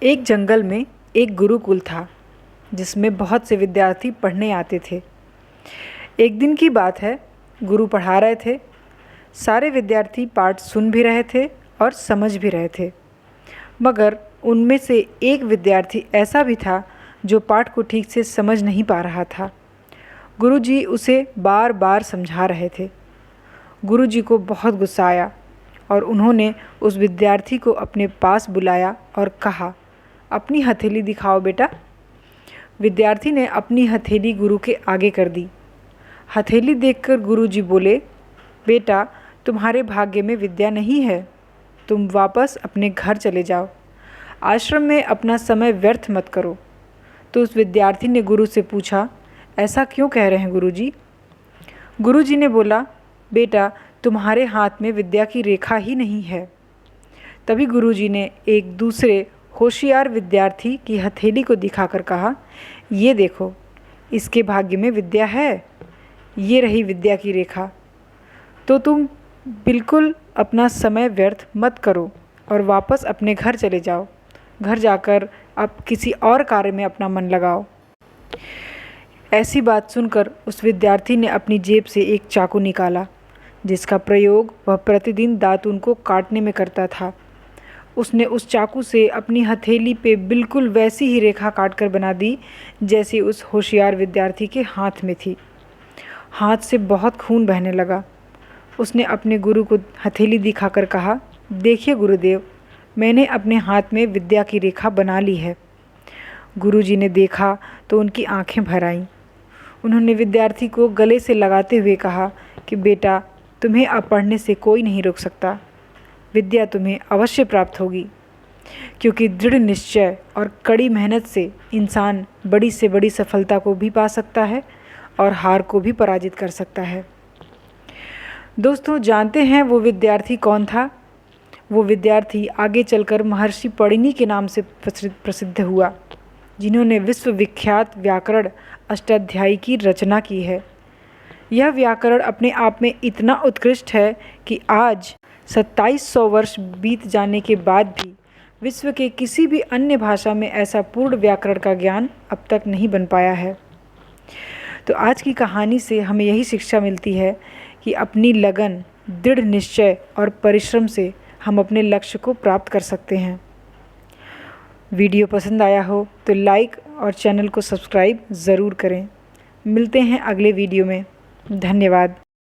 एक जंगल में एक गुरुकुल था जिसमें बहुत से विद्यार्थी पढ़ने आते थे। एक दिन की बात है, गुरु पढ़ा रहे थे। सारे विद्यार्थी पाठ सुन भी रहे थे और समझ भी रहे थे, मगर उनमें से एक विद्यार्थी ऐसा भी था जो पाठ को ठीक से समझ नहीं पा रहा था। गुरुजी उसे बार बार समझा रहे थे। गुरुजी को बहुत गुस्सा आया और उन्होंने उस विद्यार्थी को अपने पास बुलाया और कहा, अपनी हथेली दिखाओ बेटा। विद्यार्थी ने अपनी हथेली गुरु के आगे कर दी। हथेली देखकर गुरुजी बोले, बेटा तुम्हारे भाग्य में विद्या नहीं है, तुम वापस अपने घर चले जाओ, आश्रम में अपना समय व्यर्थ मत करो। तो उस विद्यार्थी ने गुरु से पूछा, ऐसा क्यों कह रहे हैं गुरुजी? गुरुजी ने बोला, बेटा तुम्हारे हाथ में विद्या की रेखा ही नहीं है। तभी गुरुजी ने एक दूसरे होशियार विद्यार्थी की हथेली को दिखाकर कहा, ये देखो, इसके भाग्य में विद्या है, ये रही विद्या की रेखा। तो तुम बिल्कुल अपना समय व्यर्थ मत करो और वापस अपने घर चले जाओ। घर जाकर अब किसी और कार्य में अपना मन लगाओ। ऐसी बात सुनकर उस विद्यार्थी ने अपनी जेब से एक चाकू निकाला, जिसका प्रयोग वह प्रतिदिन दातून को काटने में करता था। उसने उस चाकू से अपनी हथेली पे बिल्कुल वैसी ही रेखा काटकर बना दी जैसी उस होशियार विद्यार्थी के हाथ में थी। हाथ से बहुत खून बहने लगा। उसने अपने गुरु को हथेली दिखाकर कहा, देखिए गुरुदेव, मैंने अपने हाथ में विद्या की रेखा बना ली है। गुरुजी ने देखा तो उनकी आंखें भर आईं। उन्होंने विद्यार्थी को गले से लगाते हुए कहा कि बेटा, तुम्हें अब पढ़ने से कोई नहीं रोक सकता। विद्या तुम्हें अवश्य प्राप्त होगी, क्योंकि दृढ़ निश्चय और कड़ी मेहनत से इंसान बड़ी से बड़ी सफलता को भी पा सकता है और हार को भी पराजित कर सकता है। दोस्तों, जानते हैं वो विद्यार्थी कौन था? वो विद्यार्थी आगे चलकर महर्षि पणिनि के नाम से प्रसिद्ध हुआ, जिन्होंने विश्वविख्यात व्याकरण अष्टाध्यायी की रचना की है। यह व्याकरण अपने आप में इतना उत्कृष्ट है कि आज 2700 वर्ष बीत जाने के बाद भी विश्व के किसी भी अन्य भाषा में ऐसा पूर्ण व्याकरण का ज्ञान अब तक नहीं बन पाया है। तो आज की कहानी से हमें यही शिक्षा मिलती है कि अपनी लगन, दृढ़ निश्चय और परिश्रम से हम अपने लक्ष्य को प्राप्त कर सकते हैं। वीडियो पसंद आया हो तो लाइक और चैनल को सब्सक्राइब ज़रूर करें। मिलते हैं अगले वीडियो में। धन्यवाद।